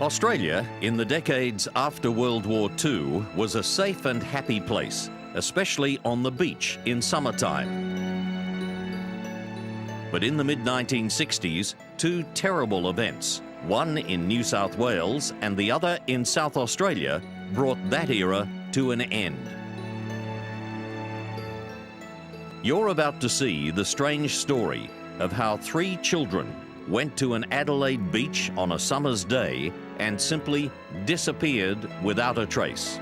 Australia, in the decades after World War II, was a safe and happy place, especially on the beach in summertime. But in the mid-1960s, two terrible events, one in New South Wales and the other in South Australia, brought that era to an end. You're about to see the strange story of how three children went to an Adelaide beach on a summer's day and simply disappeared without a trace.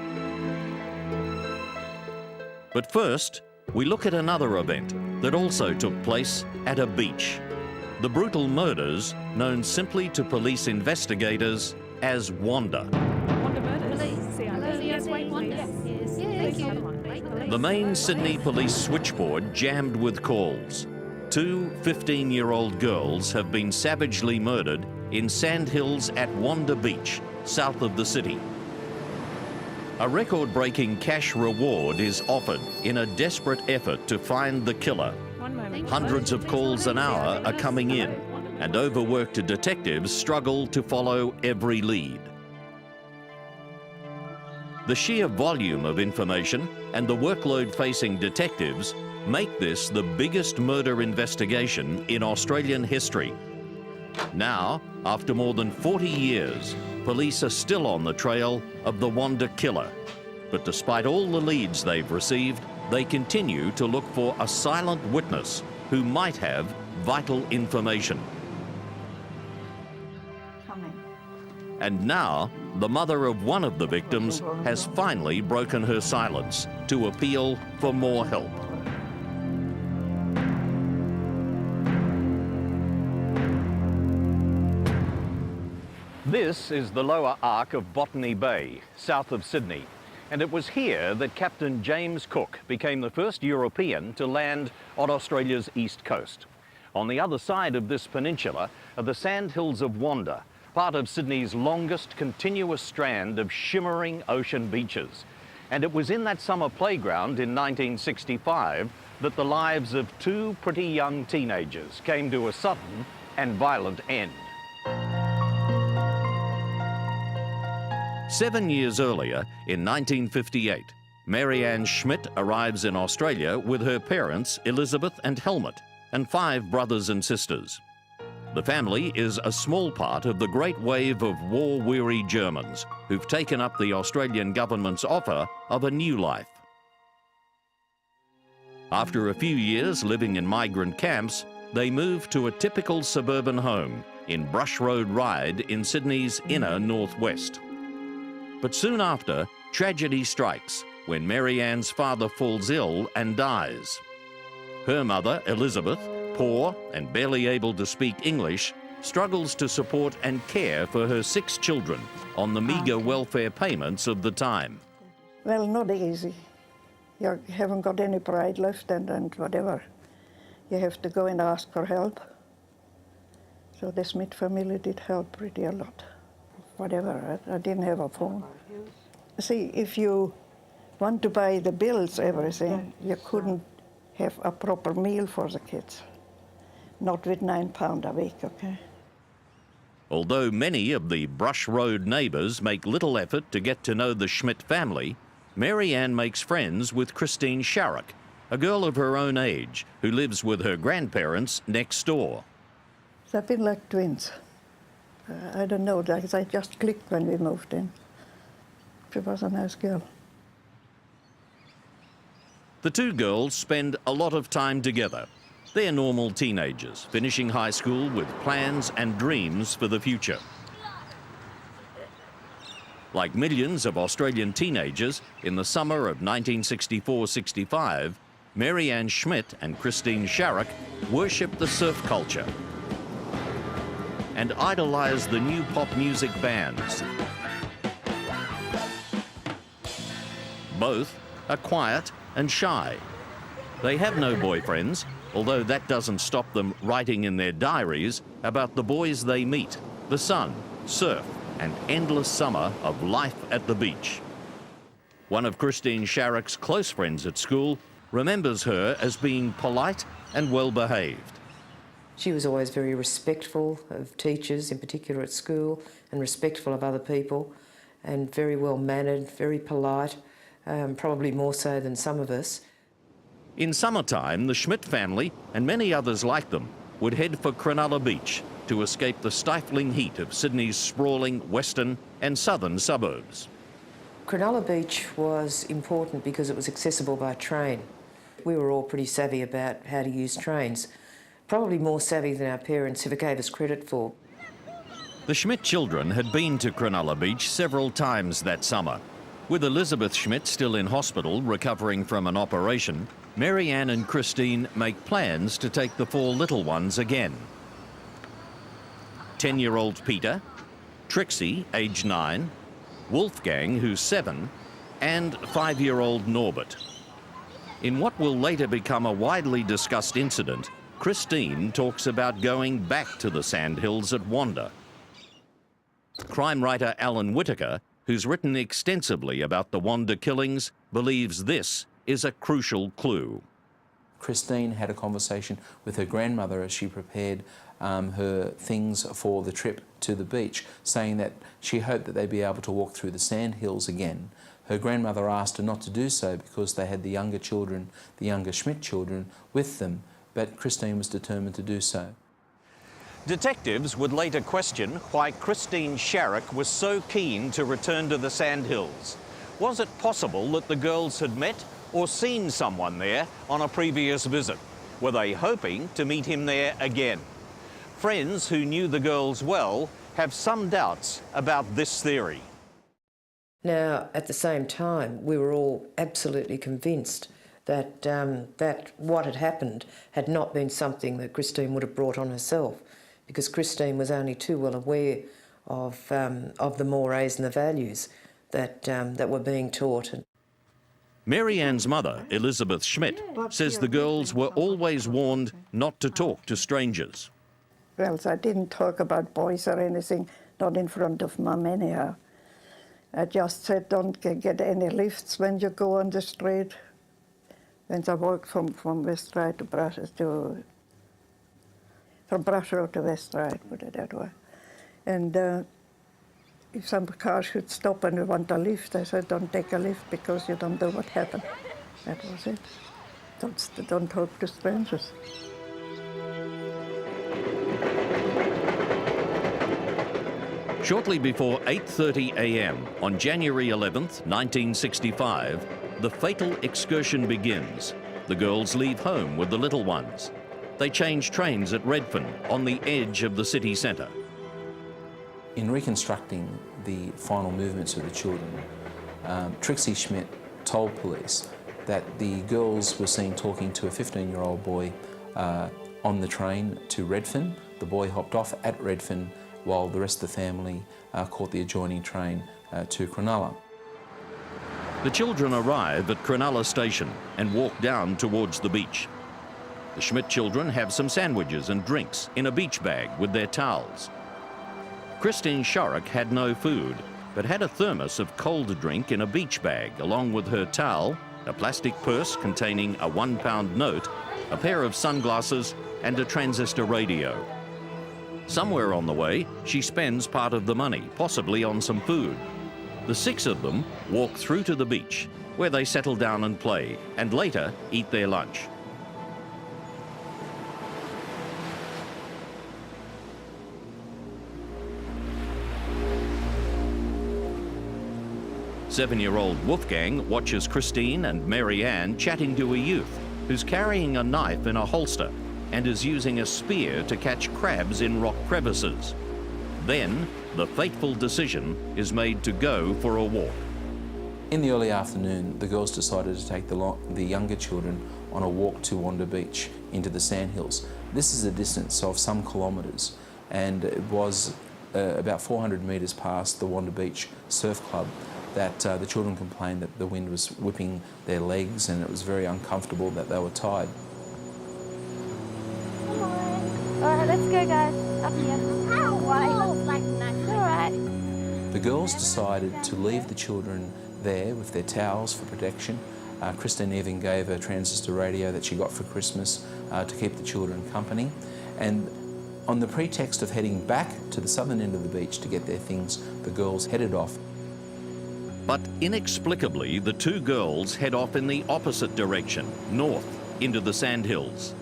But first, we look at another event that also took place at a beach. The brutal murders known simply to police investigators as Wanda. The main Sydney police switchboard jammed with calls. Two 15-year-old girls have been savagely murdered in sandhills at Wanda Beach, south of the city. A record-breaking cash reward is offered in a desperate effort to find the killer. Hundreds of calls an hour are coming in, and overworked detectives struggle to follow every lead. The sheer volume of information and the workload facing detectives make this the biggest murder investigation in Australian history. Now, after more than 40 years, police are still on the trail of the Wanda killer. But despite all the leads they've received, they continue to look for a silent witness who might have vital information. And now, the mother of one of the victims has finally broken her silence to appeal for more help. This is the lower arc of Botany Bay, south of Sydney, and it was here that Captain James Cook became the first European to land on Australia's east coast. On the other side of this peninsula are the sandhills of Wanda, part of Sydney's longest continuous strand of shimmering ocean beaches. And it was in that summer playground in 1965 that the lives of two pretty young teenagers came to a sudden and violent end. 7 years earlier, in 1958, Marianne Schmidt arrives in Australia with her parents, Elizabeth and Helmut, and 5 brothers and sisters. The family is a small part of the great wave of war-weary Germans who've taken up the Australian government's offer of a new life. After a few years living in migrant camps, they move to a typical suburban home in West Ryde in Sydney's inner northwest. But soon after, tragedy strikes when Marianne's father falls ill and dies. Her mother, Elizabeth, poor and barely able to speak English, struggles to support and care for her 6 children on the meagre welfare payments of the time. Well, not easy. You haven't got any pride left and whatever. You have to go and ask for help. So the Schmidt family did help pretty a lot. Whatever, I didn't have a phone. See, if you want to buy the bills, everything, you couldn't have a proper meal for the kids. Not with £9 a week, okay? Although many of the Brush Road neighbours make little effort to get to know the Schmidt family, Marianne makes friends with Christine Sharrock, a girl of her own age who lives with her grandparents next door. They've been like twins. I don't know, they just clicked when we moved in. She was a nice girl. The two girls spend a lot of time together. They're normal teenagers, finishing high school with plans and dreams for the future. Like millions of Australian teenagers, in the summer of 1964-65, Marianne Schmidt and Christine Sharrock worshipped the surf culture and idolised the new pop music bands. Both are quiet and shy. They have no boyfriends, although that doesn't stop them writing in their diaries about the boys they meet, the sun, surf, and endless summer of life at the beach. One of Christine Sharrock's close friends at school remembers her as being polite and well-behaved. She was always very respectful of teachers, in particular at school, and respectful of other people, and very well-mannered, very polite, probably more so than some of us. In summertime, the Schmidt family and many others like them would head for Cronulla Beach to escape the stifling heat of Sydney's sprawling western and southern suburbs. Cronulla Beach was important because it was accessible by train. We were all pretty savvy about how to use trains, probably more savvy than our parents ever gave us credit for. The Schmidt children had been to Cronulla Beach several times that summer. With Elizabeth Schmidt still in hospital recovering from an operation, Marianne and Christine make plans to take the four little ones again. 10-year-old Peter, Trixie, aged 9, Wolfgang, who's 7, and 5-year-old Norbert. In what will later become a widely discussed incident, Christine talks about going back to the sandhills at Wanda. Crime writer Alan Whitaker, who's written extensively about the Wanda killings, believes this is a crucial clue. Christine had a conversation with her grandmother as she prepared her things for the trip to the beach, saying that she hoped that they'd be able to walk through the sandhills again. Her grandmother asked her not to do so because they had the younger children, the younger Schmidt children, with them, but Christine was determined to do so. Detectives would later question why Christine Sharrock was so keen to return to the sandhills. Was it possible that the girls had met or seen someone there on a previous visit? Were they hoping to meet him there again? Friends who knew the girls well have some doubts about this theory. Now, at the same time, we were all absolutely convinced that, that what had happened had not been something that Christine would have brought on herself, because Christine was only too well aware of the mores and the values that, that were being taught. Marianne's mother, Elizabeth Schmidt, says the girls were always warned not to talk to strangers. Well, I didn't talk about boys or anything, not in front of Mum anyhow. I just said don't get any lifts when you go on the street. When I walked from West Ryde to from Brush Road to West Ryde, put it that way. And if some car should stop and you want a lift, I said don't take a lift because you don't know what happened. That was it. Don't talk to strangers. Shortly before 8:30 a.m. on January 11th, 1965, the fatal excursion begins. The girls leave home with the little ones. They change trains at Redfern, on the edge of the city centre. In reconstructing the final movements of the children, Trixie Schmidt told police that the girls were seen talking to a 15-year-old boy on the train to Redfern. The boy hopped off at Redfern while the rest of the family caught the adjoining train to Cronulla. The children arrive at Cronulla station and walk down towards the beach. The Schmidt children have some sandwiches and drinks in a beach bag with their towels. Christine Sharrock had no food, but had a thermos of cold drink in a beach bag, along with her towel, a plastic purse containing a £1 note, a pair of sunglasses, and a transistor radio. Somewhere on the way, she spends part of the money, possibly on some food. The 6 of them walk through to the beach, where they settle down and play, and later eat their lunch. Seven-year-old Wolfgang watches Christine and Marianne chatting to a youth who's carrying a knife in a holster and is using a spear to catch crabs in rock crevices. Then, the fateful decision is made to go for a walk. In the early afternoon, the girls decided to take the younger children on a walk to Wanda Beach into the sandhills. This is a distance of some kilometres, and it was about 400 metres past the Wanda Beach Surf Club, that the children complained that the wind was whipping their legs and it was very uncomfortable, that they were tired. Come on. All right, let's go, guys. Up here. All right. The girls decided to leave the children there with their towels for protection. Christine even gave a transistor radio that she got for Christmas to keep the children company. And on the pretext of heading back to the southern end of the beach to get their things, the girls headed off. But inexplicably, the two girls head off in the opposite direction, north, into the sandhills.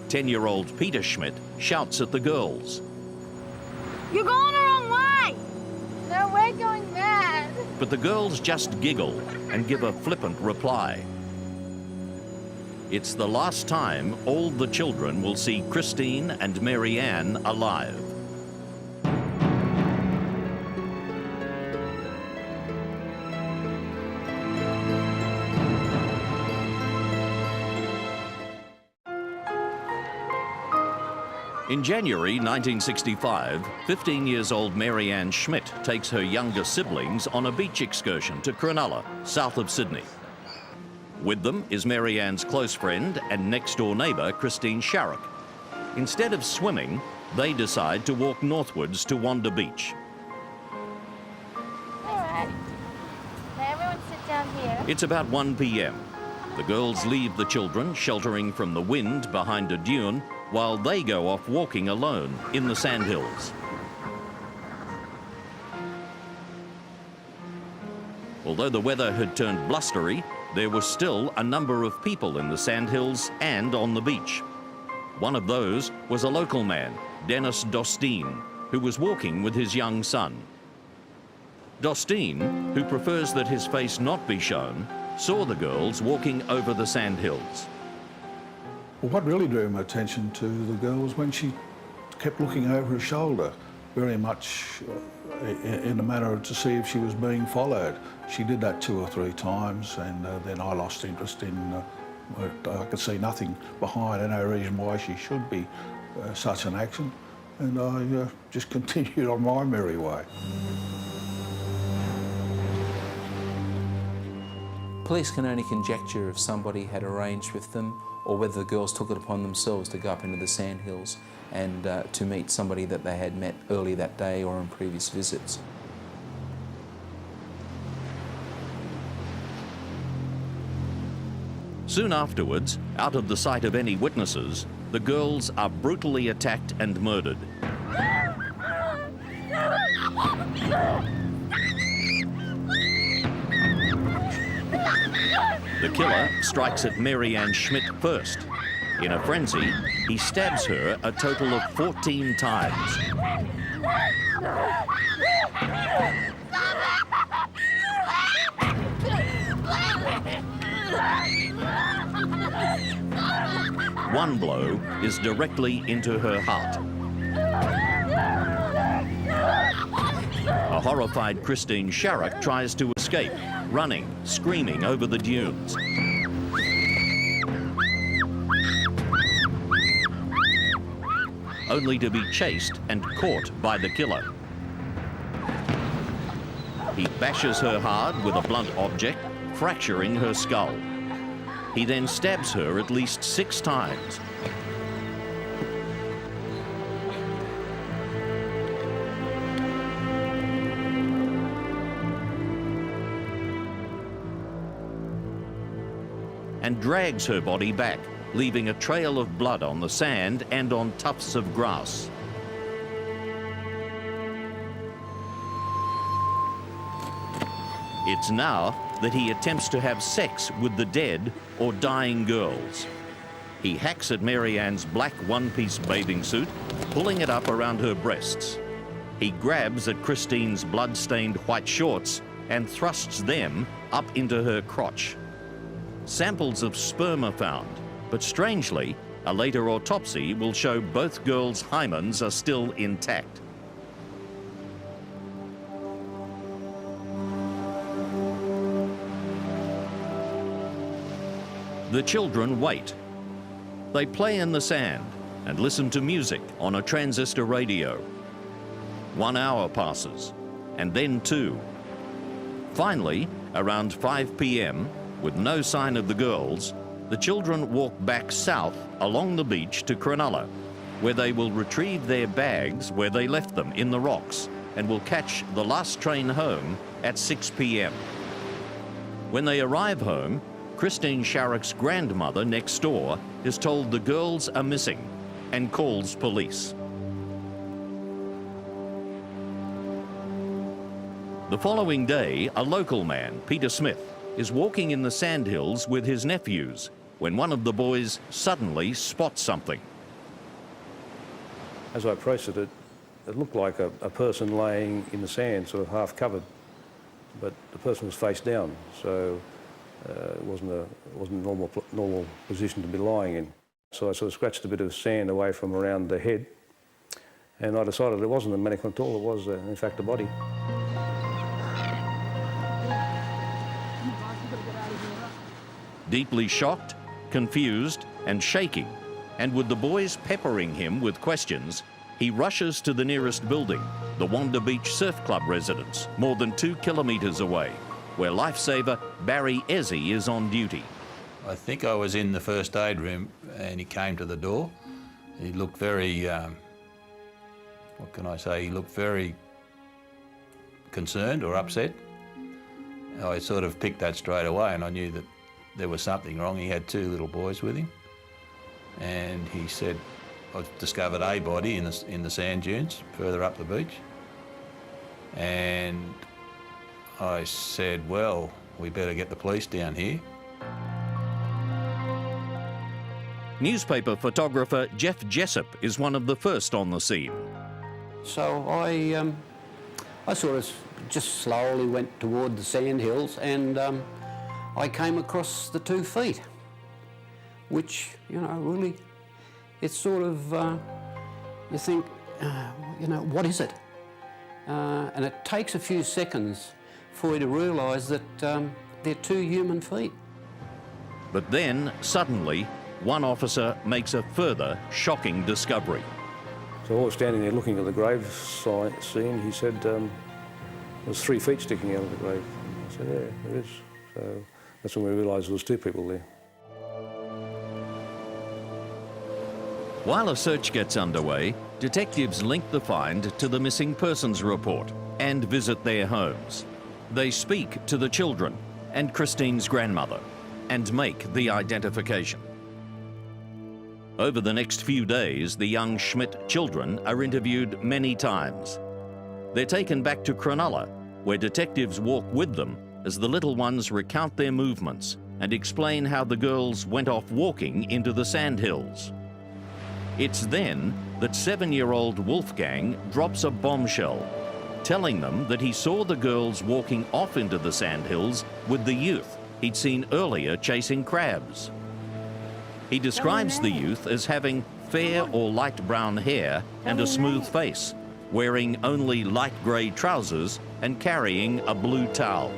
10-year-old Peter Schmidt shouts at the girls. You're going the wrong way! No, we're going mad. But the girls just giggle and give a flippant reply. It's the last time all the children will see Christine and Marianne alive. In January 1965, 15 years old Marianne Schmidt takes her younger siblings on a beach excursion to Cronulla, south of Sydney. With them is Marianne's close friend and next-door neighbour, Christine Sharrock. Instead of swimming, they decide to walk northwards to Wanda Beach. All right. Now everyone sit down here. It's about 1 p.m. The girls leave the children sheltering from the wind behind a dune while they go off walking alone in the sandhills. Although the weather had turned blustery, there was still a number of people in the sandhills and on the beach. One of those was a local man, Dennis Dostine, who was walking with his young son. Dostine, who prefers that his face not be shown, saw the girls walking over the sandhills. Well, what really drew my attention to the girl was when she kept looking over her shoulder, very much in a manner to see if she was being followed. She did that 2 or 3 times, and then I lost interest in I could see nothing behind and no reason why she should be such an action, and I just continued on my merry way. Police can only conjecture if somebody had arranged with them or whether the girls took it upon themselves to go up into the sandhills and to meet somebody that they had met early that day or on previous visits. Soon afterwards, out of the sight of any witnesses, the girls are brutally attacked and murdered. The killer strikes at Marianne Schmidt first. In a frenzy, he stabs her a total of 14 times. One blow is directly into her heart. A horrified Christine Sharrock tries to escape, running, screaming over the dunes. Only to be chased and caught by the killer. He bashes her hard with a blunt object, fracturing her skull. He then stabs her at least 6 times. And drags her body back, leaving a trail of blood on the sand and on tufts of grass. It's now that he attempts to have sex with the dead or dying girls. He hacks at Marianne's black one-piece bathing suit, pulling it up around her breasts. He grabs at Christine's blood-stained white shorts and thrusts them up into her crotch. Samples of sperm are found, but strangely, a later autopsy will show both girls' hymens are still intact. The children wait. They play in the sand and listen to music on a transistor radio. 1 hour passes, and then 2. Finally, around 5 p.m, with no sign of the girls, the children walk back south along the beach to Cronulla, where they will retrieve their bags where they left them in the rocks and will catch the last train home at 6 p.m. When they arrive home, Christine Sharrock's grandmother next door is told the girls are missing and calls police. The following day, a local man, Peter Smith, is walking in the sandhills with his nephews when one of the boys suddenly spots something. As I approached it, it looked like a person laying in the sand, sort of half covered, but the person was face down, so it wasn't a normal position to be lying in. So I sort of scratched a bit of sand away from around the head, and I decided it wasn't a mannequin at all, it was in fact a body. Deeply shocked, confused and shaking, and with the boys peppering him with questions, he rushes to the nearest building, the Wanda Beach Surf Club residence, more than 2 kilometres away, where lifesaver Barry Ezzy is on duty. I think I was in the first aid room and he came to the door. He looked very, what can I say, he looked very concerned or upset. I sort of picked that straight away and I knew that there was something wrong. He had 2 little boys with him. And he said, I've discovered a body in the sand dunes further up the beach. And I said, well, we better get the police down here. Newspaper photographer Jeff Jessup is one of the first on the scene. So I sort of just slowly went toward the sandhills and I came across the 2 feet, which, you know, really, it's sort of, you think, you know, what is it? And it takes a few seconds for you to realise that they're 2 human feet. But then, suddenly, one officer makes a further shocking discovery. So I was standing there looking at the grave scene. He said there was 3 feet sticking out of the grave. I said, yeah, there is. So that's when we realised there was 2 people there. While a search gets underway, detectives link the find to the missing persons report and visit their homes. They speak to the children and Christine's grandmother and make the identification. Over the next few days, the young Schmidt children are interviewed many times. They're taken back to Cronulla, where detectives walk with them as the little ones recount their movements and explain how the girls went off walking into the sandhills. It's then that 7-year-old Wolfgang drops a bombshell, telling them that he saw the girls walking off into the sandhills with the youth he'd seen earlier chasing crabs. He describes the youth as having fair or light brown hair and a smooth face, wearing only light grey trousers and carrying a blue towel.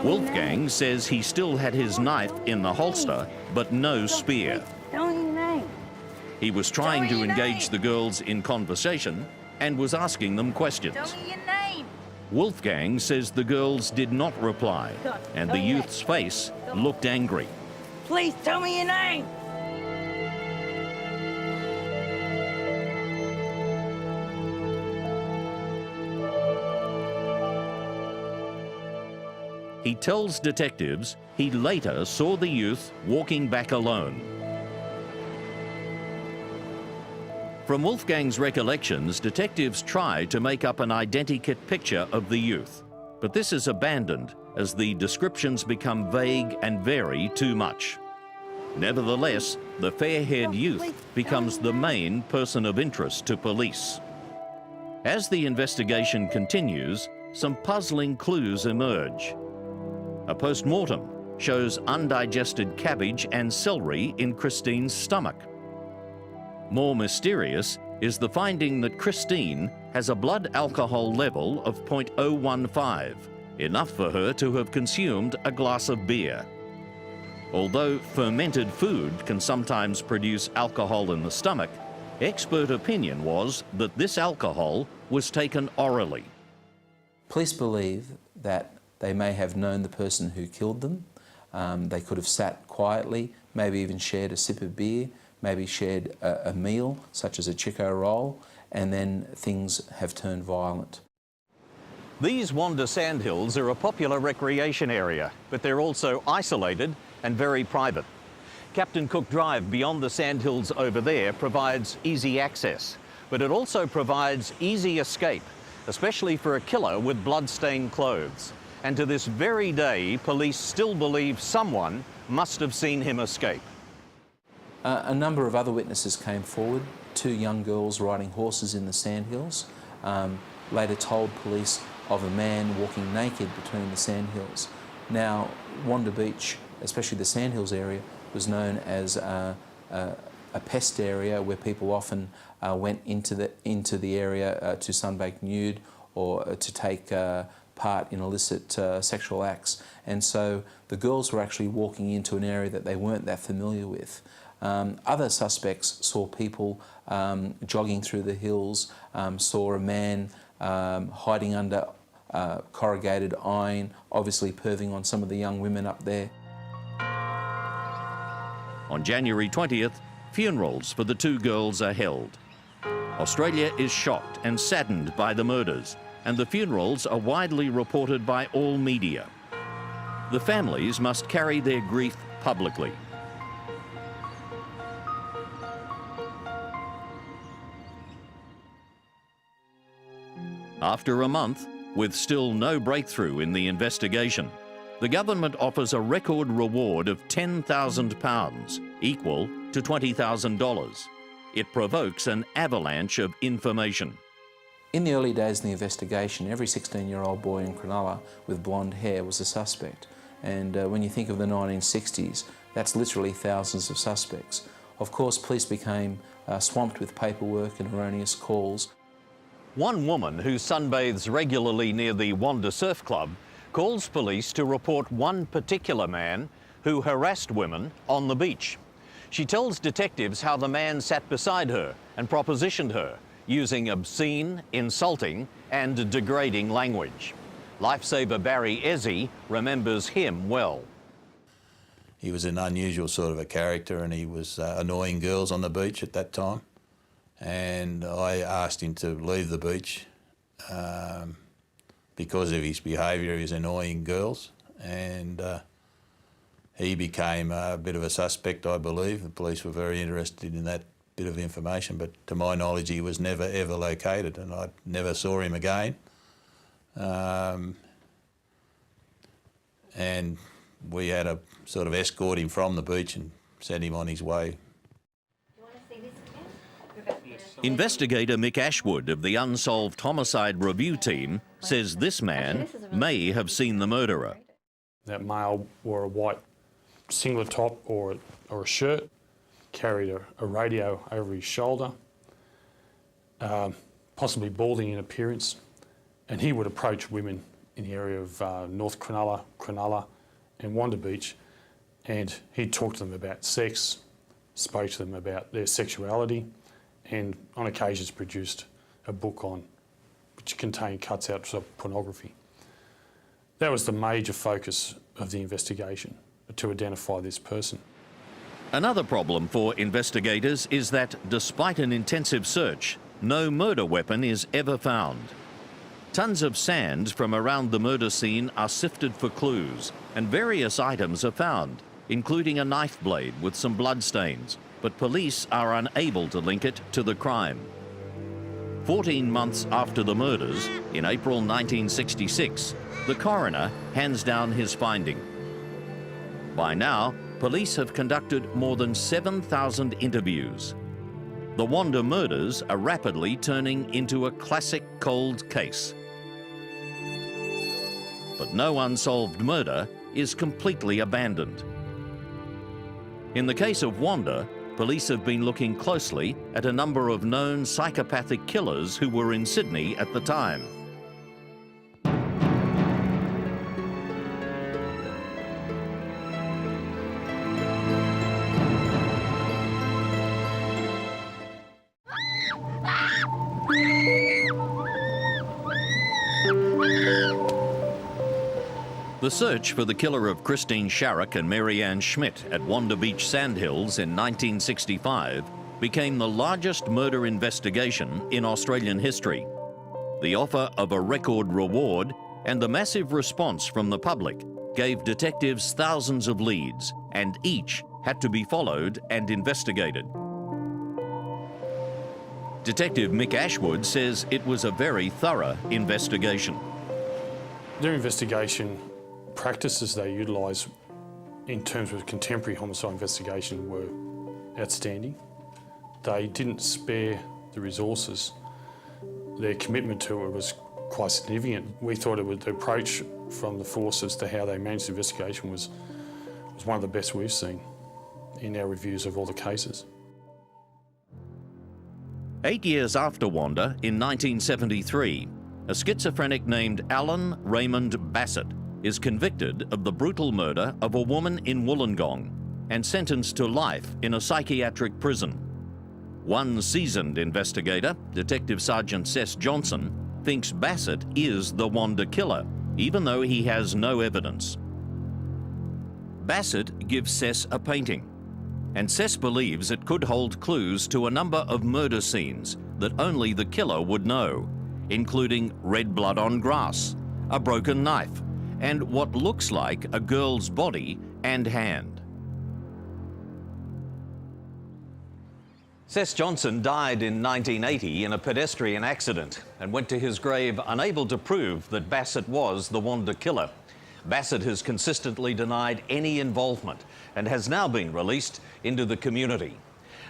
Wolfgang says he still had his knife in the holster, but no spear. He was trying to engage the girls in conversation and was asking them questions. Tell me your name. Wolfgang says the girls did not reply, and the youth's face looked angry. Please tell me your name. He tells detectives he later saw the youth walking back alone. From Wolfgang's recollections, detectives try to make up an identikit picture of the youth, but this is abandoned as the descriptions become vague and vary too much. Nevertheless, the fair-haired youth becomes the main person of interest to police. As the investigation continues, some puzzling clues emerge. A post-mortem shows undigested cabbage and celery in Christine's stomach. More mysterious is the finding that Christine has a blood alcohol level of 0.015, enough for her to have consumed a glass of beer. Although fermented food can sometimes produce alcohol in the stomach, expert opinion was that this alcohol was taken orally. Police believe that They may have known the person who killed them. They could have sat quietly, maybe even shared a sip of beer, maybe shared a meal, such as a Chico roll, and then things have turned violent. These Wanda sandhills are a popular recreation area, but they're also isolated and very private. Captain Cook Drive beyond the sandhills over there provides easy access, but it also provides easy escape, especially for a killer with blood-stained clothes. And to this very day, police still believe someone must have seen him escape. A number of other witnesses came forward. 2 young girls riding horses in the sandhills later told police of a man walking naked between the sandhills. Now, Wanda Beach, especially the sandhills area, was known as a pest area where people often went into the area to sunbake nude or to take part in illicit sexual acts. And so the girls were actually walking into an area that they weren't that familiar with. Other suspects saw people jogging through the hills, saw a man hiding under corrugated iron, obviously perving on some of the young women up there. On January 20th, funerals for the 2 girls are held. Australia is shocked and saddened by the murders, and the funerals are widely reported by all media. The families must carry their grief publicly. After a month, with still no breakthrough in the investigation, the government offers a record reward of £10,000, equal to $20,000. It provokes an avalanche of information. In the early days of the investigation, every 16-year-old boy in Cronulla with blonde hair was a suspect. And when you think of the 1960s, that's literally thousands of suspects. Of course, police became swamped with paperwork and erroneous calls. One woman who sunbathes regularly near the Wanda Surf Club calls police to report one particular man who harassed women on the beach. She tells detectives how the man sat beside her and propositioned her, using obscene, insulting and degrading language. Lifesaver Barry Ezzy remembers him well. He was an unusual sort of a character, and he was annoying girls on the beach at that time. And I asked him to leave the beach because of his behaviour. He was annoying girls, and he became a bit of a suspect, I believe. The police were very interested in that bit of information, but to my knowledge he was never ever located, and I never saw him again. And we had to sort of escort him from the beach and send him on his way. Investigator Mick Ashwood of the Unsolved Homicide Review Team says this man may have seen the murderer. That male wore a white singlet top or a shirt, carried a radio over his shoulder, possibly balding in appearance, and he would approach women in the area of North Cronulla, Cronulla and Wanda Beach, and he'd talk to them about sex, spoke to them about their sexuality, and on occasions produced a book which contained cuts out of pornography. That was the major focus of the investigation, to identify this person. Another problem for investigators is that despite an intensive search, no murder weapon is ever found. Tons of sand from around the murder scene are sifted for clues, and various items are found, including a knife blade with some bloodstains, but police are unable to link it to the crime. 14 months after the murders, in April 1966, the coroner hands down his finding. By now, police have conducted more than 7,000 interviews. The Wanda murders are rapidly turning into a classic cold case. But no unsolved murder is completely abandoned. In the case of Wanda, police have been looking closely at a number of known psychopathic killers who were in Sydney at the time. The search for the killer of Christine Sharrock and Marianne Schmidt at Wanda Beach Sandhills in 1965 became the largest murder investigation in Australian history. The offer of a record reward and the massive response from the public gave detectives thousands of leads, and each had to be followed and investigated. Detective Mick Ashwood says it was a very thorough investigation. Their investigation practices they utilise in terms of contemporary homicide investigation were outstanding. They didn't spare the resources. Their commitment to it was quite significant. We thought the approach from the force as to how they managed the investigation was one of the best we've seen in our reviews of all the cases. 8 years after Wanda, in 1973, a schizophrenic named Alan Raymond Bassett is convicted of the brutal murder of a woman in Wollongong and sentenced to life in a psychiatric prison. One seasoned investigator, Detective Sergeant Sess Johnson, thinks Bassett is the Wanda killer, even though he has no evidence. Bassett gives Sess a painting, and Sess believes it could hold clues to a number of murder scenes that only the killer would know, including red blood on grass, a broken knife, and what looks like a girl's body and hand. Sess Johnson died in 1980 in a pedestrian accident and went to his grave unable to prove that Bassett was the Wanda killer. Bassett has consistently denied any involvement and has now been released into the community.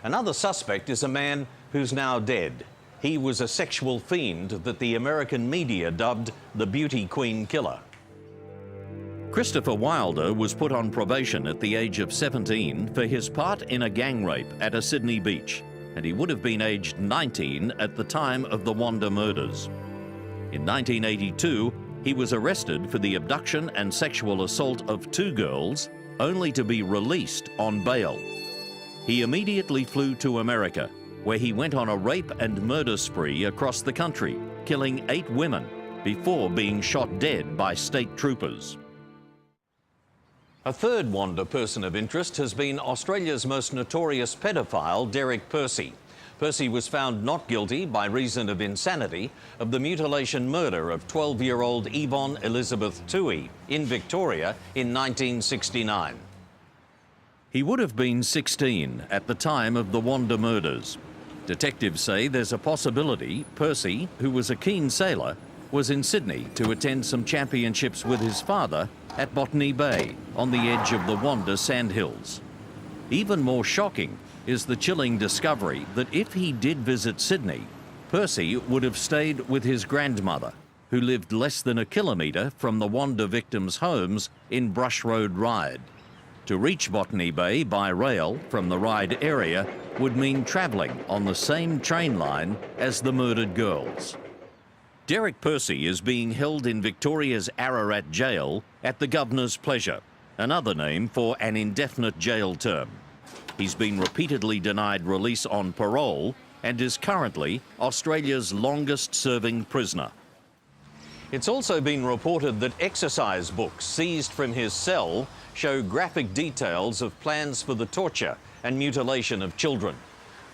Another suspect is a man who's now dead. He was a sexual fiend that the American media dubbed the Beauty Queen Killer. Christopher Wilder was put on probation at the age of 17 for his part in a gang rape at a Sydney beach, and he would have been aged 19 at the time of the Wanda murders. In 1982, he was arrested for the abduction and sexual assault of 2 girls, only to be released on bail. He immediately flew to America, where he went on a rape and murder spree across the country, killing 8 women before being shot dead by state troopers. A third Wanda person of interest has been Australia's most notorious pedophile, Derek Percy. Percy was found not guilty by reason of insanity of the mutilation murder of 12-year-old Yvonne Elizabeth Toohey in Victoria in 1969. He would have been 16 at the time of the Wanda murders. Detectives say there's a possibility Percy, who was a keen sailor, was in Sydney to attend some championships with his father at Botany Bay on the edge of the Wanda Sandhills. Even more shocking is the chilling discovery that if he did visit Sydney, Percy would have stayed with his grandmother, who lived less than a kilometre from the Wanda victims' homes in Brush Road Ryde. To reach Botany Bay by rail from the Ryde area would mean travelling on the same train line as the murdered girls. Derek Percy is being held in Victoria's Ararat jail at the Governor's pleasure, another name for an indefinite jail term. He's been repeatedly denied release on parole and is currently Australia's longest-serving prisoner. It's also been reported that exercise books seized from his cell show graphic details of plans for the torture and mutilation of children.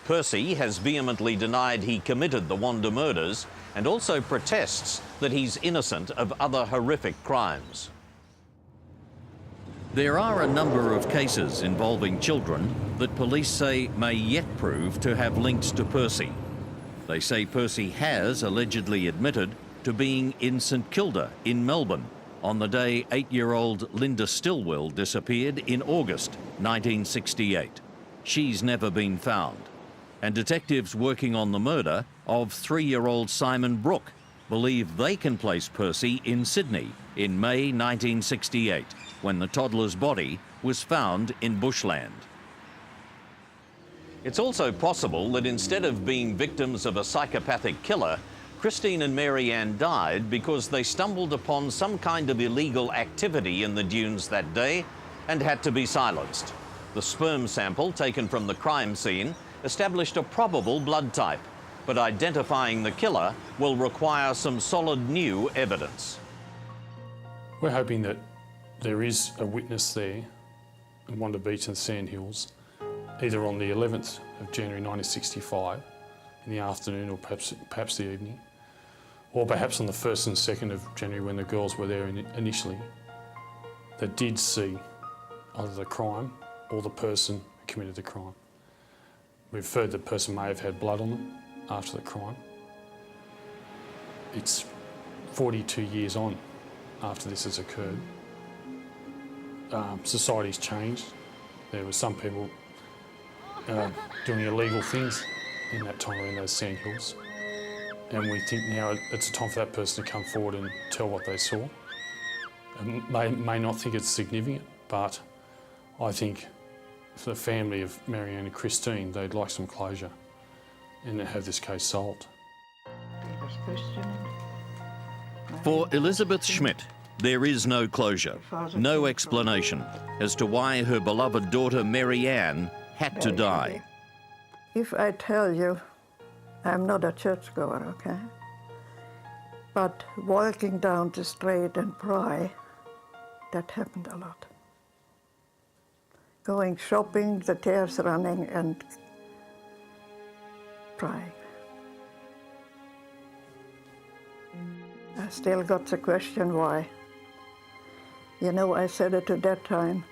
Percy has vehemently denied he committed the Wanda murders and also protests that he's innocent of other horrific crimes. There are a number of cases involving children that police say may yet prove to have links to Percy. They say Percy has allegedly admitted to being in St Kilda in Melbourne on the day 8-year-old Linda Stillwell disappeared in August 1968. She's never been found. And detectives working on the murder of 3-year-old Simon Brooke believe they can place Percy in Sydney in May 1968, when the toddler's body was found in bushland. It's also possible that instead of being victims of a psychopathic killer, Christine and Marianne died because they stumbled upon some kind of illegal activity in the dunes that day and had to be silenced. The sperm sample taken from the crime scene established a probable blood type, but identifying the killer will require some solid new evidence. We're hoping that there is a witness there in Wanda Beach and Sandhills, either on the 11th of January 1965 in the afternoon or perhaps the evening, or perhaps on the 1st and 2nd of January when the girls were there initially, that did see either the crime or the person who committed the crime. We've heard the person may have had blood on them after the crime. It's 42 years on after this has occurred. Society's changed. There were some people doing illegal things in that time around those sandhills. And we think now it's time for that person to come forward and tell what they saw. And may not think it's significant, but I think for the family of Marianne and Christine, they'd like some closure and to have this case solved. For Elizabeth Schmidt, there is no closure, no explanation as to why her beloved daughter Marianne had to die. If I tell you, I'm not a churchgoer, okay? But walking down the street and pray, that happened a lot. Going shopping, the tears running and praying. I still got the question why. You know, I said it at that time,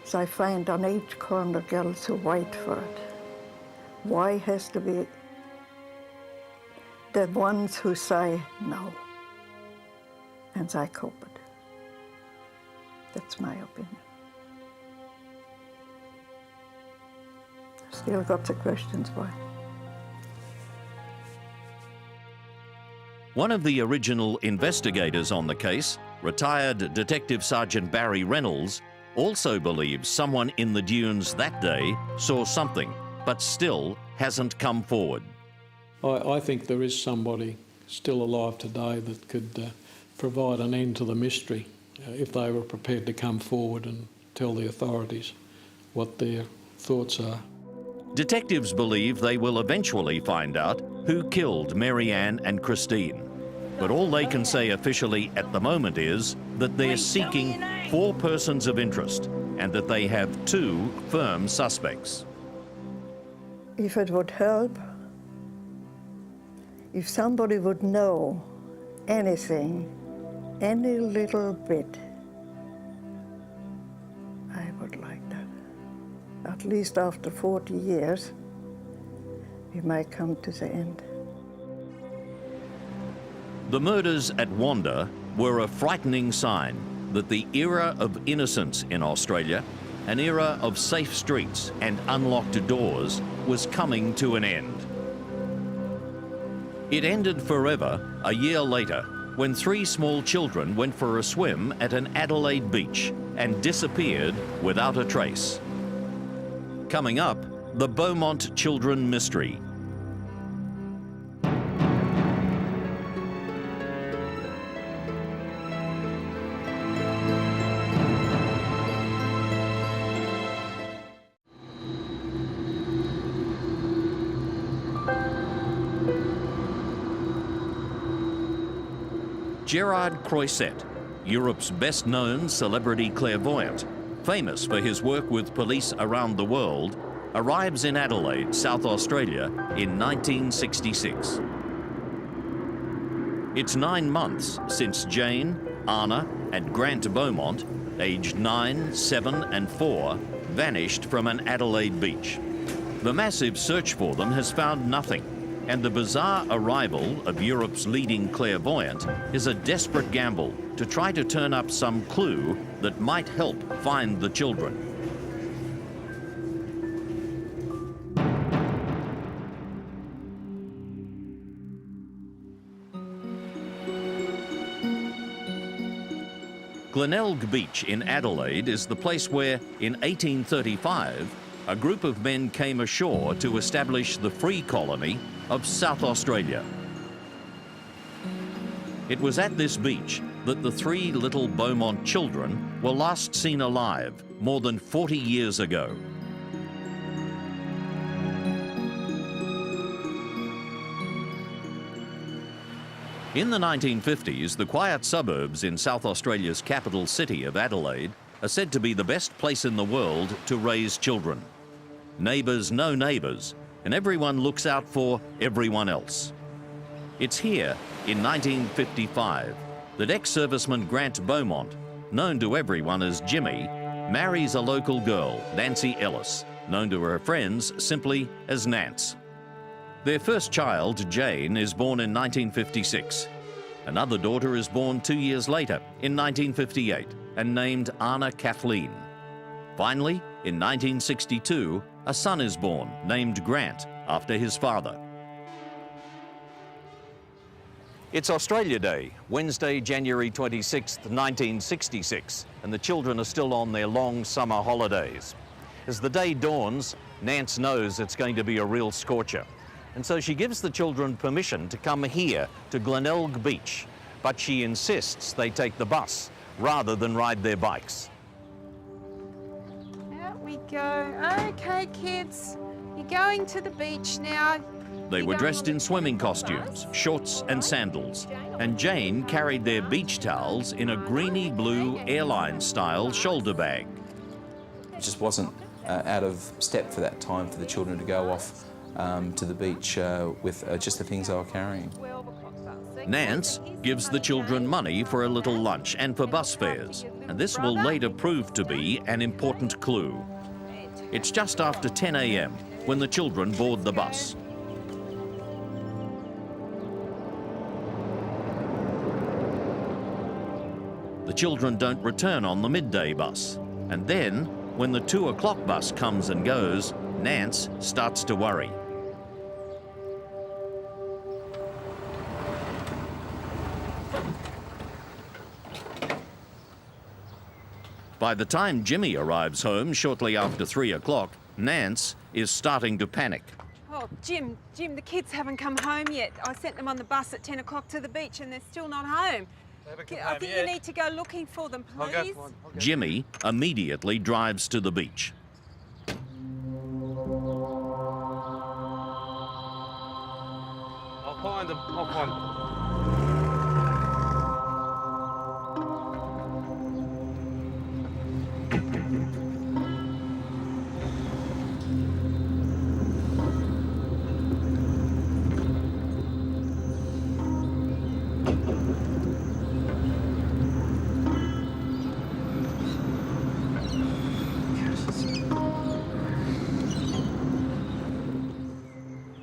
so I find on each corner girls who wait for it. Why has to be the ones who say no, and they cope it. That's my opinion. Still got the questions why. One of the original investigators on the case, retired Detective Sergeant Barry Reynolds, also believes someone in the dunes that day saw something, but still hasn't come forward. I think there is somebody still alive today that could provide an end to the mystery if they were prepared to come forward and tell the authorities what their thoughts are. Detectives believe they will eventually find out who killed Marianne and Christine. But all they can say officially at the moment is that they're seeking 4 persons of interest and that they have 2 firm suspects. If it would help, if somebody would know anything, any little bit, I would like that. At least after 40 years, we might come to the end. The murders at Wanda were a frightening sign that the era of innocence in Australia, an era of safe streets and unlocked doors, was coming to an end. It ended forever a year later when 3 small children went for a swim at an Adelaide beach and disappeared without a trace. Coming up, the Beaumont Children Mystery. Gerard Croisset, Europe's best-known celebrity clairvoyant, famous for his work with police around the world, arrives in Adelaide, South Australia in 1966. It's 9 months since Jane, Arnna and Grant Beaumont, aged 9, 7 and 4, vanished from an Adelaide beach. The massive search for them has found nothing, and the bizarre arrival of Europe's leading clairvoyant is a desperate gamble to try to turn up some clue that might help find the children. Glenelg Beach in Adelaide is the place where, in 1835, a group of men came ashore to establish the free colony of South Australia. It was at this beach that the 3 little Beaumont children were last seen alive more than 40 years ago. In the 1950s, the quiet suburbs in South Australia's capital city of Adelaide are said to be the best place in the world to raise children. Neighbours know neighbours, and everyone looks out for everyone else. It's here, in 1955, that ex-serviceman Grant Beaumont, known to everyone as Jimmy, marries a local girl, Nancy Ellis, known to her friends simply as Nance. Their first child, Jane, is born in 1956. Another daughter is born 2 years later, in 1958, and named Arnna Kathleen. Finally, in 1962, a son is born, named Grant, after his father. It's Australia Day, Wednesday, January 26th, 1966, and the children are still on their long summer holidays. As the day dawns, Nance knows it's going to be a real scorcher, and so she gives the children permission to come here to Glenelg Beach, but she insists they take the bus rather than ride their bikes. Out we go. Okay, kids, you're going to the beach now. They were dressed in swimming costumes, shorts and sandals, and Jane carried their beach towels in a greeny blue airline-style shoulder bag. It just wasn't out of step for that time for the children to go off to the beach with just the things they were carrying. Nance gives the children money for a little lunch and for bus fares, and this will later prove to be an important clue. It's just after 10 a.m. when the children board the bus. The children don't return on the midday bus, and then, when the 2 o'clock bus comes and goes, Nance starts to worry. By the time Jimmy arrives home shortly after 3 o'clock, Nance is starting to panic. Oh, Jim, the kids haven't come home yet. I sent them on the bus at 10 o'clock to the beach and they're still not home. I think you need to go looking for them, please. Jimmy immediately drives to the beach. I'll find them. I'll find them.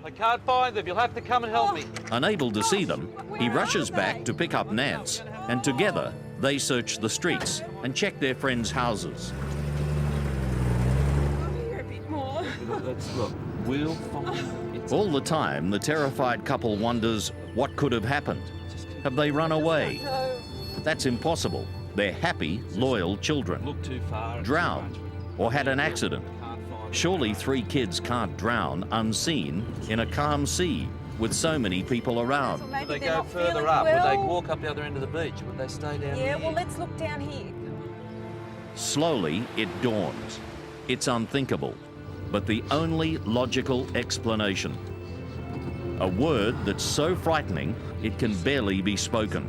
I can't find them. You'll have to come and help me. Unable to see them, he rushes back to pick up Nance, and together they search the streets and check their friends' houses. Here a bit more. Let's look. We'll find. All the time, the terrified couple wonders what could have happened. Have they run away? That's impossible. They're happy, loyal children. Look too far. Drowned or had an accident. Surely 3 kids can't drown unseen in a calm sea with so many people around. Well, Would they go further up? Well. Would they walk up the other end of the beach? Would they stay down here? Yeah, well, let's look down here. Slowly, it dawns. It's unthinkable, but the only logical explanation. A word that's so frightening it can barely be spoken.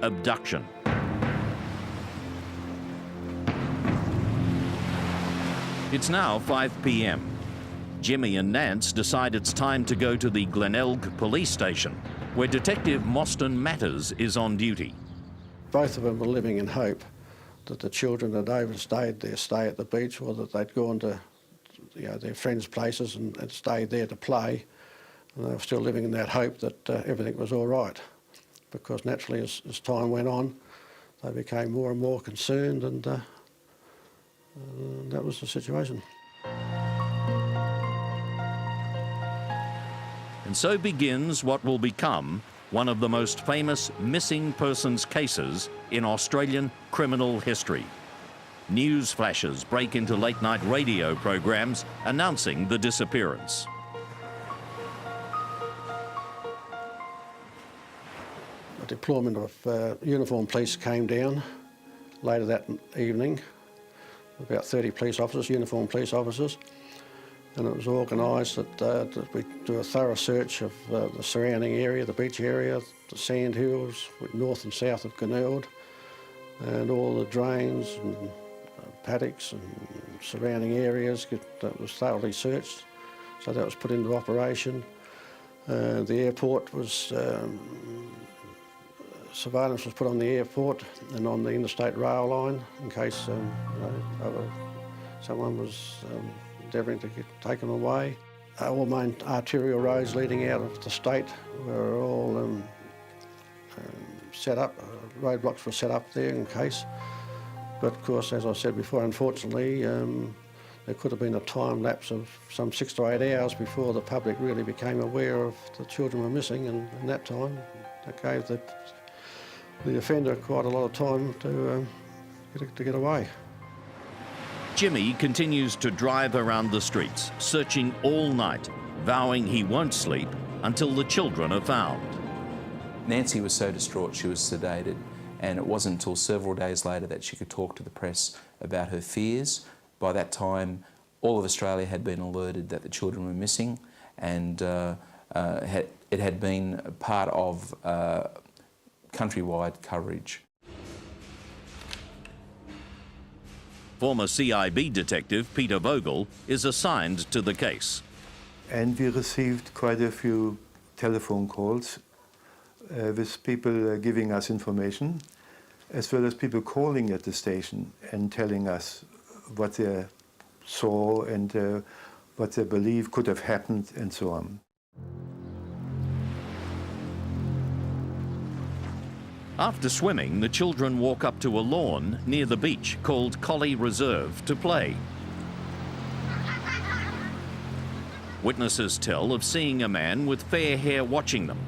Abduction. It's now 5 p.m. Jimmy and Nance decide it's time to go to the Glenelg police station, where Detective Mostyn Matters is on duty. Both of them were living in hope that the children had overstayed their stay at the beach, or that they'd gone to their friends' places and stayed there to play. And they were still living in that hope that everything was all right. Because naturally, as time went on, they became more and more concerned, and that was the situation. And so begins what will become one of the most famous missing persons cases in Australian criminal history. News flashes break into late-night radio programs announcing the disappearance. A deployment of uniformed police came down later that evening, about 30 police officers, uniformed police officers, and it was organised that we do a thorough search of the surrounding area, the beach area, the sand hills, north and south of Glenelg, and all the drains and paddocks and surrounding areas that was thoroughly searched. So that was put into operation. The airport was, surveillance was put on the airport and on the interstate rail line in case someone was endeavouring to get taken away. All main arterial roads leading out of the state were all set up, roadblocks were set up there in case. But of course, as I said before, unfortunately, there could have been a time lapse of some 6 to 8 hours before the public really became aware of the children were missing, and in that time, that gave the offender quite a lot of time to get away. Jimmy continues to drive around the streets, searching all night, vowing he won't sleep until the children are found. Nancy was so distraught she was sedated, and it wasn't until several days later that she could talk to the press about her fears. By that time, all of Australia had been alerted that the children were missing, and it had been part of countrywide coverage. Former CIB detective Peter Vogel is assigned to the case. And we received quite a few telephone calls with people giving us information, as well as people calling at the station and telling us what they saw and what they believe could have happened and so on. After swimming, the children walk up to a lawn near the beach called Collie Reserve to play. Witnesses tell of seeing a man with fair hair watching them.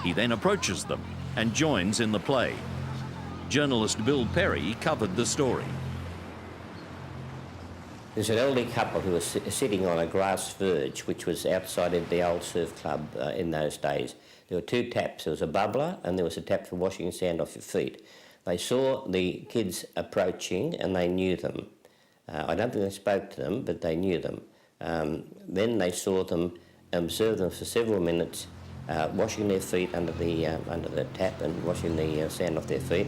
He then approaches them and joins in the play. Journalist Bill Perry covered the story. There's an elderly couple who was sitting on a grass verge, which was outside of the old surf club in those days. There were 2 taps. There was a bubbler and there was a tap for washing sand off your feet. They saw the kids approaching and they knew them. I don't think they spoke to them, but they knew them. Then they saw them, observed them for several minutes, washing their feet under the tap and washing the sand off their feet.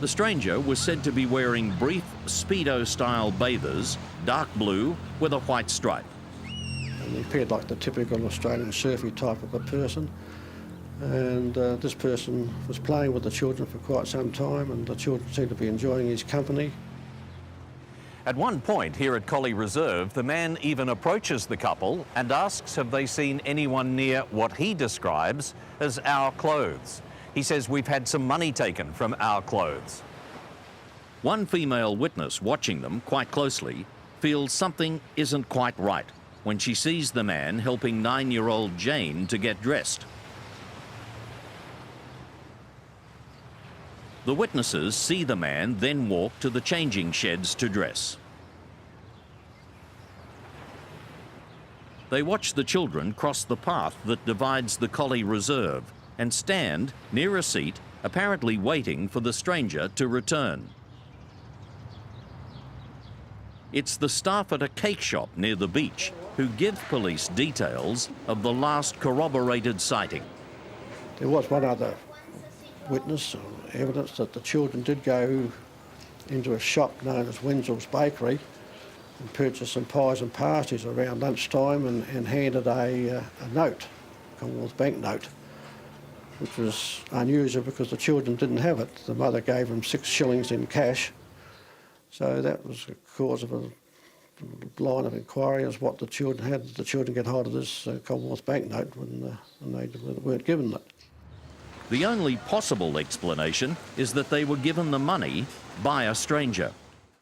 The stranger was said to be wearing brief Speedo-style bathers, dark blue with a white stripe. And he appeared like the typical Australian surfy type of a person. And this person was playing with the children for quite some time, and the children seemed to be enjoying his company. At one point here at Collie Reserve, the man even approaches the couple and asks have they seen anyone near what he describes as our clothes. He says we've had some money taken from our clothes. One female witness watching them quite closely feels something isn't quite right when she sees the man helping 9-year-old Jane to get dressed. The witnesses see the man then walk to the changing sheds to dress. They watch the children cross the path that divides the Collie Reserve and stand near a seat, apparently waiting for the stranger to return. It's the staff at a cake shop near the beach who give police details of the last corroborated sighting. There was one other witness or evidence that the children did go into a shop known as Windswept's Bakery and purchased some pies and pasties around lunchtime and handed a note, a Commonwealth Bank note, which was unusual because the children didn't have it. The mother gave them 6 shillings in cash. So that was the cause of a line of inquiry as what the children had. Did the children get hold of this Commonwealth Bank note when they weren't given it? The only possible explanation is that they were given the money by a stranger.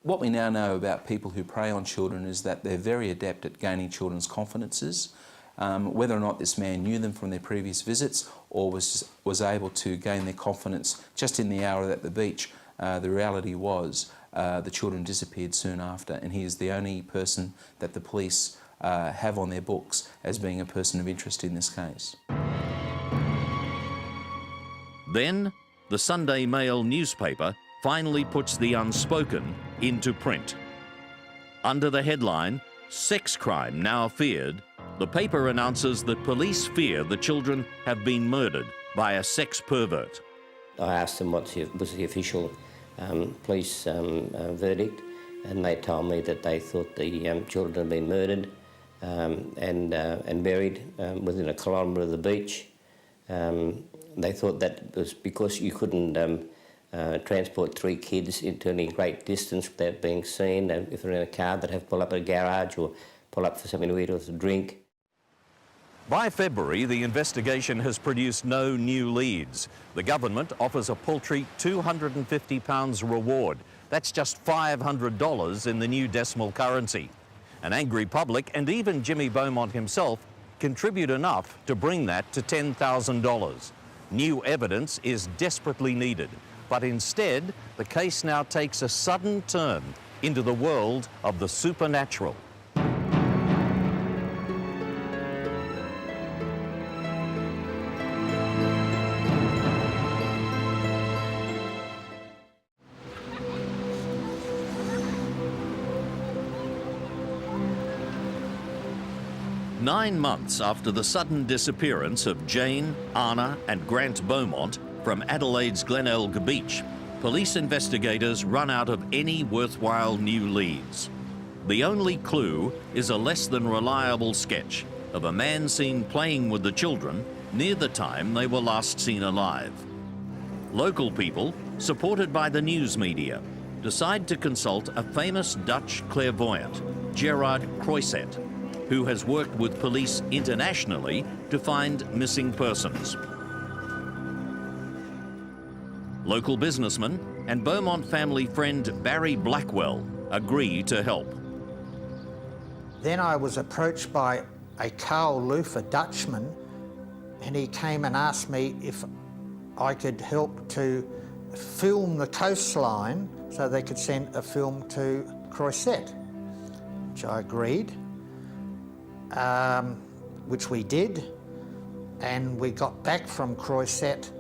What we now know about people who prey on children is that they're very adept at gaining children's confidences. Whether or not this man knew them from their previous visits or was able to gain their confidence just in the hour at the beach The reality was the children disappeared soon after, and he is the only person that the police have on their books as being a person of interest in this case. Then, the Sunday Mail newspaper finally puts the unspoken into print. Under the headline, "Sex Crime Now Feared," the paper announces that police fear the children have been murdered by a sex pervert. I asked them what was the official police verdict, and they told me that they thought the children had been murdered and buried within a kilometre of the beach. They thought that was because you couldn't transport 3 kids into any great distance without being seen. If they're in a car, they'd have to pull up at a garage or pull up for something to eat or to drink. By February, the investigation has produced no new leads. The government offers a paltry £250 reward. That's just $500 in the new decimal currency. An angry public and even Jimmy Beaumont himself contribute enough to bring that to $10,000. New evidence is desperately needed, but instead, the case now takes a sudden turn into the world of the supernatural. Nine months after the sudden disappearance of Jane, Arnna and Grant Beaumont from Adelaide's Glenelg Beach, police investigators run out of any worthwhile new leads. The only clue is a less than reliable sketch of a man seen playing with the children near the time they were last seen alive. Local people, supported by the news media, decide to consult a famous Dutch clairvoyant, Gerard Croiset, who has worked with police internationally to find missing persons. Local businessman and Beaumont family friend Barry Blackwell agree to help. Then I was approached by a Carl Loofer Dutchman, and he came and asked me if I could help to film the coastline so they could send a film to Croiset, which I agreed. Which we did, and we got back from Croiset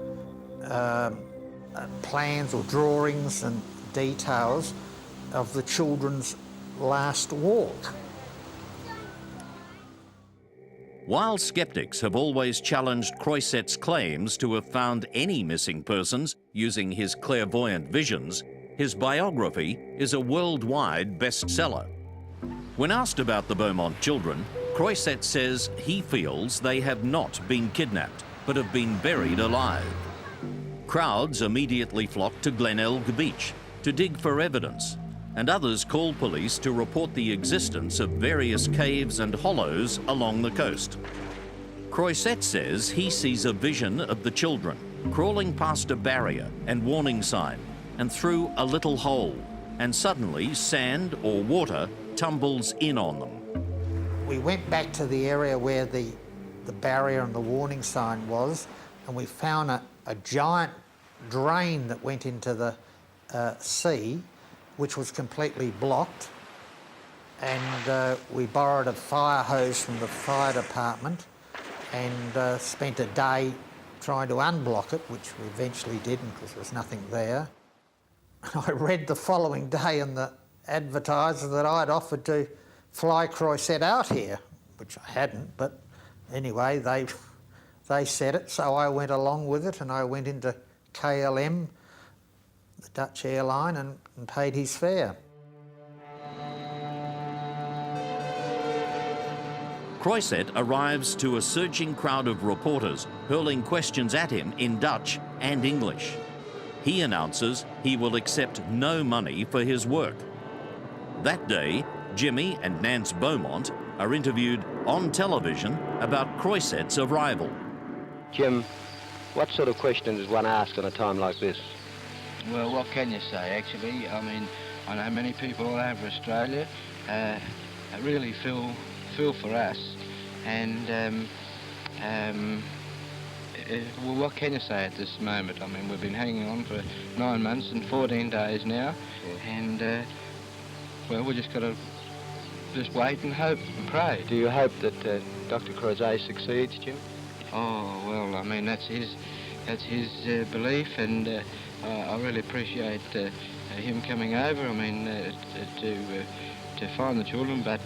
plans or drawings and details of the children's last walk. While skeptics have always challenged Croiset's claims to have found any missing persons using his clairvoyant visions, his biography is a worldwide bestseller. When asked about the Beaumont children, Croiset says he feels they have not been kidnapped, but have been buried alive. Crowds immediately flock to Glenelg Beach to dig for evidence, and others call police to report the existence of various caves and hollows along the coast. Croiset says he sees a vision of the children crawling past a barrier and warning sign and through a little hole, and suddenly sand or water tumbles in on them. We went back to the area where the barrier and the warning sign was, and we found a giant drain that went into the sea, which was completely blocked. And we borrowed a fire hose from the fire department and spent a day trying to unblock it, which we eventually didn't because there was nothing there. I read the following day in the advertiser that I'd offered to fly Croiset out here, which I hadn't, but anyway, they said it, so I went along with it, and I went into KLM, the Dutch airline, and paid his fare. Croiset arrives to a surging crowd of reporters hurling questions at him in Dutch and English. He announces he will accept no money for his work. That day, Jimmy and Nance Beaumont are interviewed on television about Croiset's arrival. Jim, what sort of question does one ask on a time like this? Well, what can you say, actually? I mean, I know many people all over Australia really feel for us, and well, what can you say at this moment? I mean, we've been hanging on for 9 months and 14 days now, and, well, we just got to just wait and hope and pray. Do you hope that Dr. Crozet succeeds, Jim? Oh, well, I mean, that's his belief, and I really appreciate him coming over, I mean, to find the children, but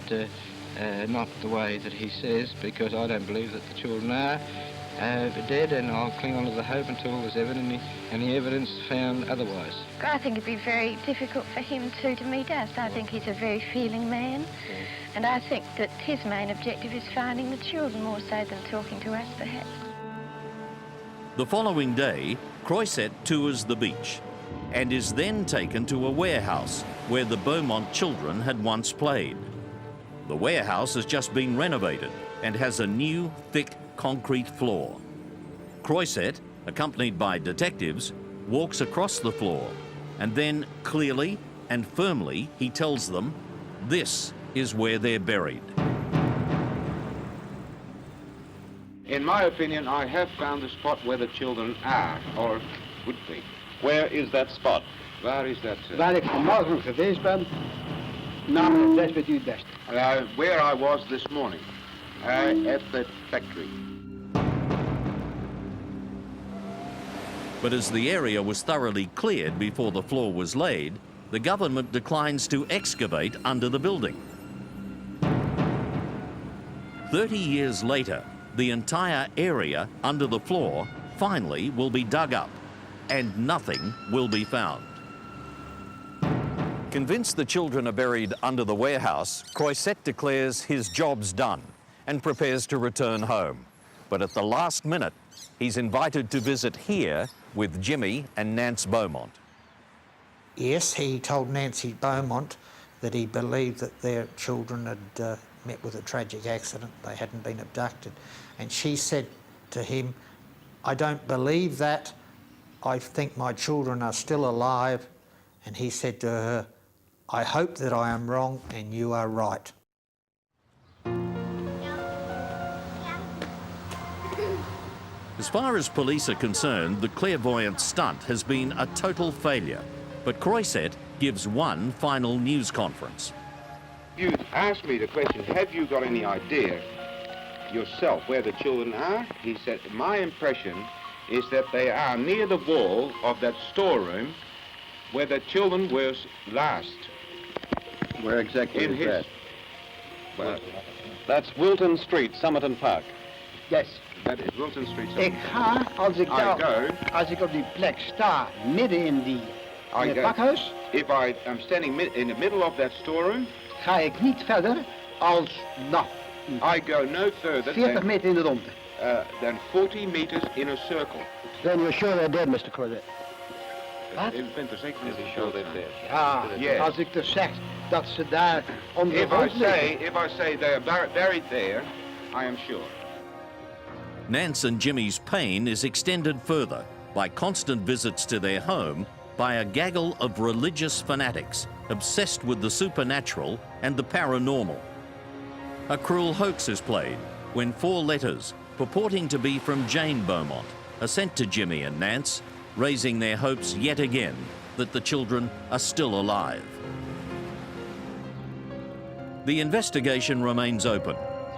not the way that he says, because I don't believe that the children are dead, and I'll cling on to the hope until there's any evidence found otherwise. I think it'd be very difficult for him to meet us. I think he's a very feeling man, and I think that his main objective is finding the children more so than talking to us, perhaps. The following day, Croiset tours the beach and is then taken to a warehouse where the Beaumont children had once played. The warehouse has just been renovated and has a new, thick concrete floor. Croiset, accompanied by detectives, walks across the floor, and then clearly and firmly he tells them this is where they're buried. In my opinion, I have found the spot where the children are, or would be. Where is that spot? Waar is dat? Waar ik vanmorgen geweest ben, na mijn adres met u het beste. Where I was this morning, at the factory. But as the area was thoroughly cleared before the floor was laid, the government declines to excavate under the building. 30 years later, the entire area under the floor finally will be dug up, and nothing will be found. Convinced the children are buried under the warehouse, Croiset declares his job's done and prepares to return home. But at the last minute, he's invited to visit here with Jimmy and Nance Beaumont. Yes, he told Nancy Beaumont that he believed that their children had met with a tragic accident, they hadn't been abducted. And she said to him, I don't believe that, I think my children are still alive. And he said to her, I hope that I am wrong and you are right. As far as police are concerned, the clairvoyant stunt has been a total failure. But Croiset gives one final news conference. You asked me the question, have you got any idea yourself where the children are? He said, my impression is that they are near the wall of that storeroom where the children were last. Where exactly is that? Well, that's Wilton Street, Somerton Park. Yes. Dat is Wilton Street. Ik ga, als ik op die plek sta, midden in het pakhuis. If I am standing in the middle of that storeroom, ga ik niet verder als, I go no further 40 meter in de rondte. Than 40 meters in a circle. Then you're sure they're dead, Mr. Crozet? Wat? Ik ben er zeker niet sure they're dead. Ja, yes. Als ik dus zeg dat ze daar onder de grond liggen. If I say they are buried there, I am sure. Nance and Jimmy's pain is extended further by constant visits to their home by a gaggle of religious fanatics obsessed with the supernatural and the paranormal. A cruel hoax is played when 4 letters purporting to be from Jane Beaumont are sent to Jimmy and Nance, raising their hopes yet again that the children are still alive. The investigation remains open,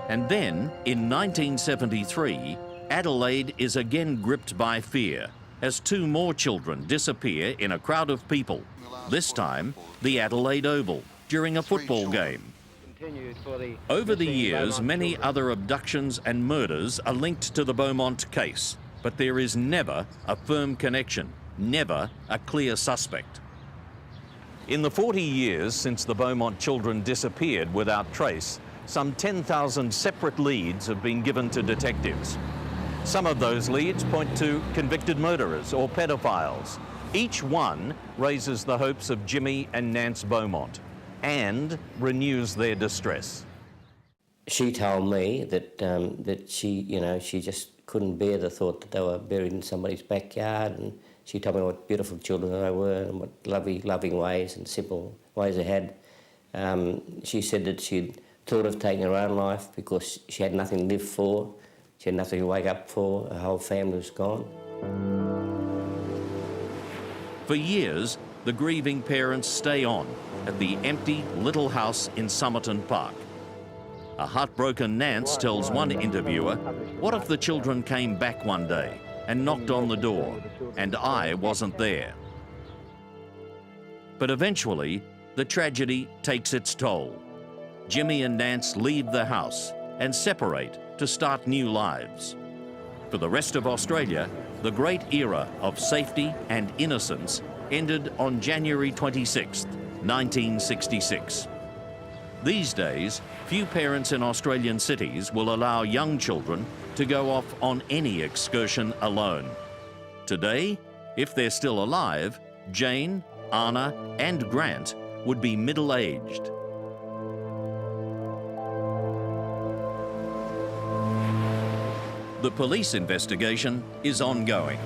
and then, in 1973, Adelaide is again gripped by fear as 2 more children disappear in a crowd of people, this time the Adelaide Oval, during a football game. Over the years, many other abductions and murders are linked to the Beaumont case, but there is never a firm connection, never a clear suspect. In the 40 years since the Beaumont children disappeared without trace, some 10,000 separate leads have been given to detectives. Some of those leads point to convicted murderers or pedophiles. Each one raises the hopes of Jimmy and Nance Beaumont and renews their distress. She told me that she just couldn't bear the thought that they were buried in somebody's backyard, and she told me what beautiful children they were and what loving ways and simple ways they had. She said that she'd thought of taking her own life because she had nothing to live for, She had nothing to wake up for, her whole family was gone. For years, the grieving parents stay on at the empty little house in Somerton Park. A heartbroken Nance tells one interviewer, "What if the children came back one day and knocked on the door and I wasn't there?" But eventually, the tragedy takes its toll. Jimmy and Nance leave the house and separate to start new lives. For the rest of Australia, the great era of safety and innocence ended on January 26, 1966. These days, few parents in Australian cities will allow young children to go off on any excursion alone. Today, if they're still alive, Jane, Arnna and Grant would be middle-aged. The police investigation is ongoing.